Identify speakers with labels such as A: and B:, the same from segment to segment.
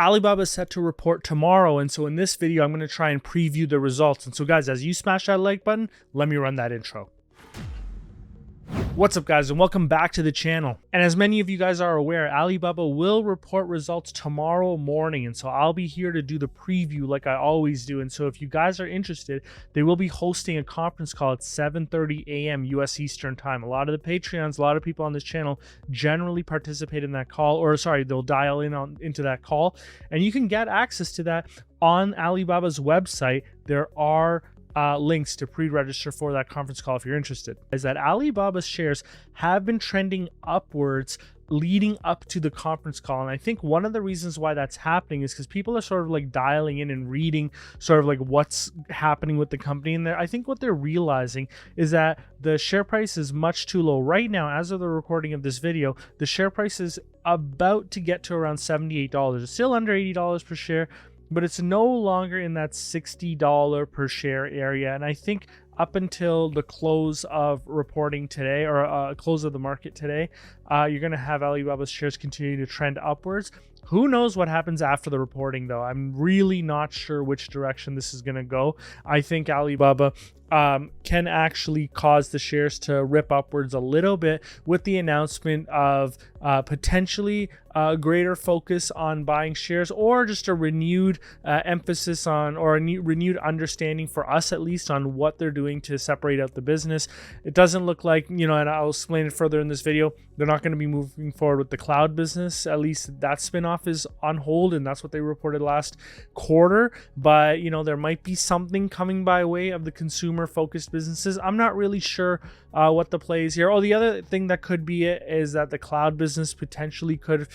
A: Alibaba is set to report tomorrow, and so in this video, I'm going to try and preview the results. And so guys, as you smash that like button, let me run that intro. What's up guys, and welcome back to the channel. And as many of you guys are aware, Alibaba will report results tomorrow morning, and so I'll be here to do the preview like I always do. And so if you guys are interested, they will be hosting a conference call at 7:30 a.m. US Eastern time. A lot of the Patreons, a lot of people on this channel generally participate in that call, or sorry, they'll dial in into that call, and you can get access to that on Alibaba's website. There are links to pre-register for that conference call if you're interested. Is that Alibaba's shares have been trending upwards leading up to the conference call, and I think one of the reasons why that's happening is because people are sort of like dialing in and reading sort of like what's happening with the company. And I think what they're realizing is that the share price is much too low right now. As of the recording of this video, the share price is about to get to around $78. It's still under $80 per share, but it's no longer in that $60 per share area. And I think up until the close of reporting today, or close of the market today, you're going to have Alibaba's shares continue to trend upwards. Who knows what happens after the reporting, though? I'm really not sure which direction this is going to go. I think Alibaba can actually cause the shares to rip upwards a little bit with the announcement of potentially a greater focus on buying shares, or just a renewed emphasis on, or a renewed understanding for us at least, on what they're doing to separate out the business. It doesn't look like, you know, and I'll explain it further in this video, they're not going to be moving forward with the cloud business. At least that spinoff is on hold, and that's what they reported last quarter. But, you know, there might be something coming by way of the consumer focused businesses. I'm not really sure what the play is here. Oh, the other thing that could be it is that the cloud business potentially could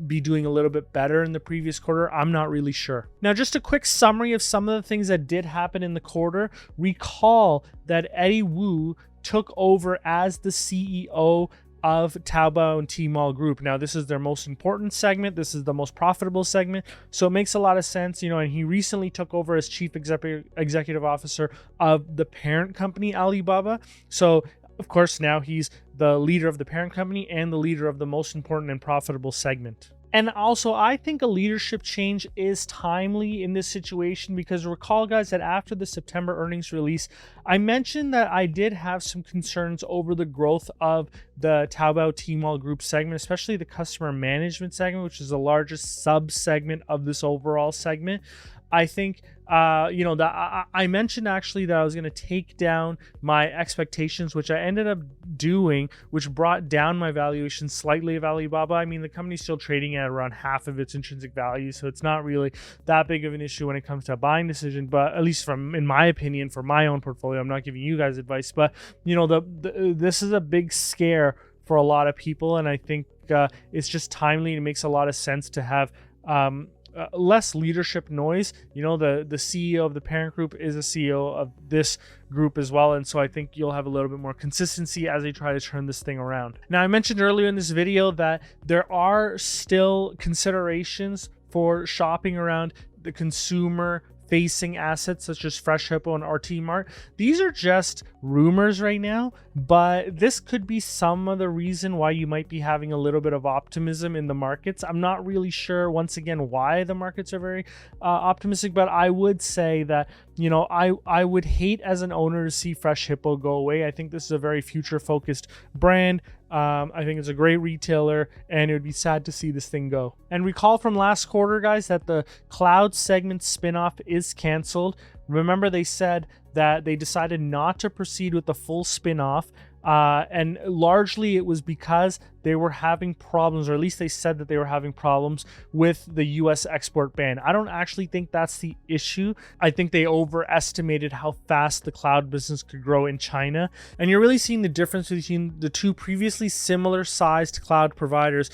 A: be doing a little bit better in the previous quarter. I'm not really sure. Now, just a quick summary of some of the things that did happen in the quarter. Recall that Eddie Wu took over as the CEO of Taobao and Tmall Group. Now, this is their most important segment. This is the most profitable segment. So it makes a lot of sense, you know, and he recently took over as chief executive officer of the parent company, Alibaba. So of course, now he's the leader of the parent company and the leader of the most important and profitable segment. And also, I think a leadership change is timely in this situation, because recall, guys, that after the September earnings release, I mentioned that I did have some concerns over the growth of the Taobao Tmall Group segment, especially the customer management segment, which is the largest sub-segment of this overall segment. I think, you know, that I mentioned actually that I was going to take down my expectations, which I ended up doing, which brought down my valuation slightly of Alibaba. I mean, the company's still trading at around half of its intrinsic value, so it's not really that big of an issue when it comes to a buying decision. But at least in my opinion, for my own portfolio, I'm not giving you guys advice, but you know, this is a big scare for a lot of people, and I think it's just timely. It makes a lot of sense to have less leadership noise. You know, the CEO of the parent group is a CEO of this group as well, and so I think you'll have a little bit more consistency as they try to turn this thing around. Now, I mentioned earlier in this video that there are still considerations for shopping around the consumer facing assets such as Fresh Hippo and RT Mart. These are just rumors right now, but this could be some of the reason why you might be having a little bit of optimism in the markets. I'm not really sure, once again, why the markets are very optimistic, but I would say that, you know, I would hate as an owner to see Fresh Hippo go away. I think this is a very future focused brand. I think it's a great retailer, and it would be sad to see this thing go. And recall from last quarter, guys, that the cloud segment spinoff is canceled. Remember, they said that they decided not to proceed with the full spinoff, and largely it was because they were having problems, or at least they said that they were having problems with the US export ban. I don't actually think that's the issue. I think they overestimated how fast the cloud business could grow in China. And you're really seeing the difference between the two previously similar sized cloud providers,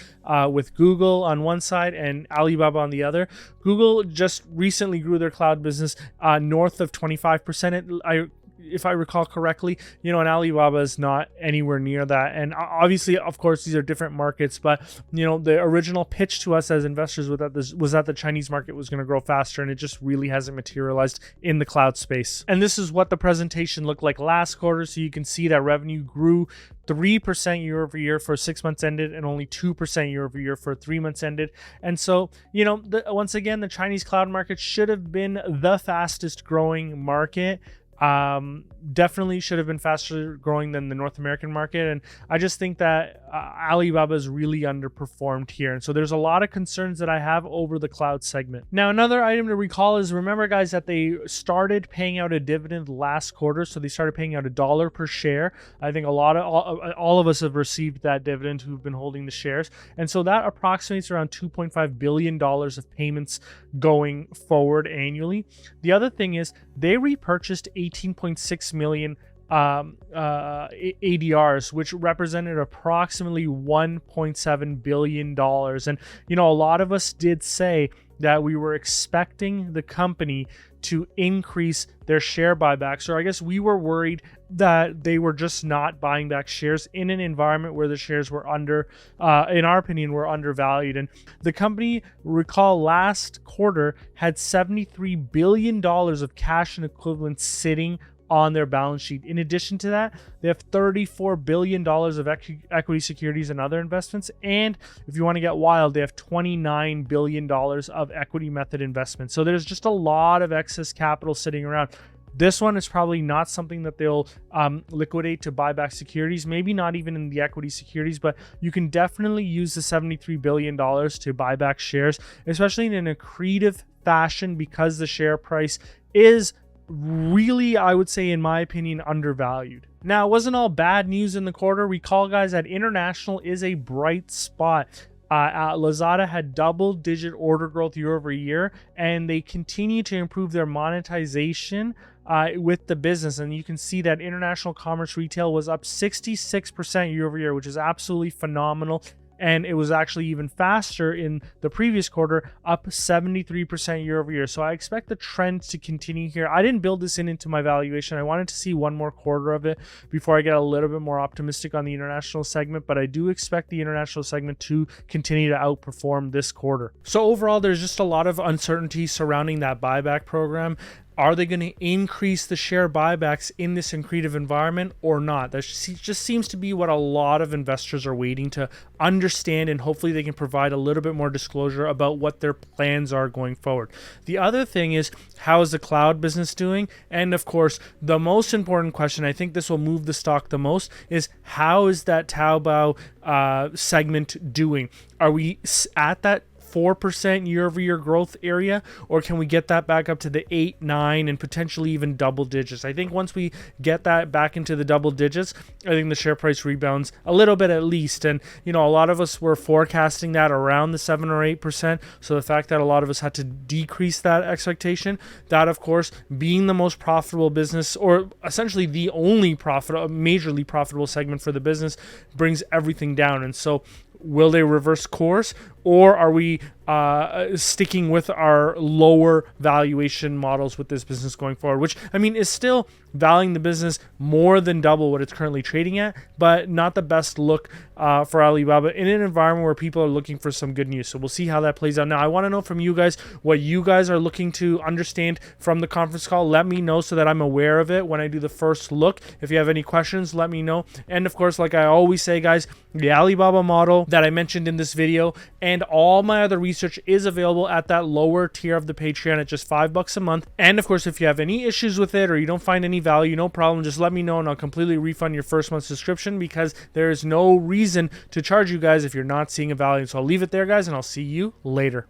A: with Google on one side and Alibaba on the other. Google just recently grew their cloud business north of 25%. if I recall correctly, and Alibaba is not anywhere near that. And obviously, of course, these are different markets, but the original pitch to us as investors was that the Chinese market was going to grow faster, and it just really hasn't materialized in the cloud space. And this is what the presentation looked like last quarter. So you can see that revenue grew 3% year over year for 6 months ended, and only 2% year over year for 3 months ended. And so, once again, the Chinese cloud market should have been the fastest growing market. Definitely should have been faster growing than the North American market. And I just think that Alibaba is really underperformed here. And so there's a lot of concerns that I have over the cloud segment. Now, another item to recall is, remember guys, that they started paying out a dividend last quarter. So they started paying out $1 per share. I think all of us have received that dividend who've been holding the shares. And so that approximates around $2.5 billion of payments going forward annually. The other thing is they repurchased 18.6 million ADRs, which represented approximately $1.7 billion. And, a lot of us did say that we were expecting the company to increase their share buybacks, or I guess we were worried that they were just not buying back shares in an environment where the shares were in our opinion, were undervalued. And the company, recall last quarter, had $73 billion of cash and equivalents sitting on their balance sheet. In addition to that, they have $34 billion of equity securities and other investments. And if you want to get wild, they have $29 billion of equity method investments. So there's just a lot of excess capital sitting around. This one is probably not something that they'll liquidate to buy back securities, maybe not even in the equity securities, but you can definitely use the $73 billion to buy back shares, especially in an accretive fashion, because the share price is really, I would say, in my opinion, undervalued. Now, it wasn't all bad news in the quarter. Recall, guys, that international is a bright spot. Lazada had double-digit order growth year over year, and they continue to improve their monetization with the business. And you can see that international commerce retail was up 66% year over year, which is absolutely phenomenal. And it was actually even faster in the previous quarter, up 73% year over year. So I expect the trend to continue here. I didn't build this into my valuation. I wanted to see one more quarter of it before I get a little bit more optimistic on the international segment, but I do expect the international segment to continue to outperform this quarter. So overall, there's just a lot of uncertainty surrounding that buyback program. Are they going to increase the share buybacks in this accretive environment or not? That just seems to be what a lot of investors are waiting to understand, and hopefully they can provide a little bit more disclosure about what their plans are going forward. The other thing is, how is the cloud business doing? And of course, the most important question, I think this will move the stock the most, is how is that Taobao segment doing? Are we at that 4% year over year growth area, or can we get that back up to the 8, 9, and potentially even double digits? I think once we get that back into the double digits, I think the share price rebounds a little bit at least. And a lot of us were forecasting that around the 7 or 8%. So the fact that a lot of us had to decrease that expectation, that of course being the most profitable business, or essentially the only majorly profitable segment for the business, brings everything down. And so will they reverse course, or are we sticking with our lower valuation models with this business going forward, which I mean is still valuing the business more than double what it's currently trading at, but not the best look for Alibaba in an environment where people are looking for some good news. So we'll see how that plays out. Now, I want to know from you guys what you guys are looking to understand from the conference call. Let me know so that I'm aware of it when I do the first look. If you have any questions, let me know. And of course, like I always say, guys, the Alibaba model that I mentioned in this video and all my other research is available at that lower tier of the Patreon at just $5 a month. And of course, if you have any issues with it or you don't find any value, no problem, just let me know and I'll completely refund your first month's subscription, because there is no reason to charge you guys if you're not seeing a value. So I'll leave it there, guys, and I'll see you later.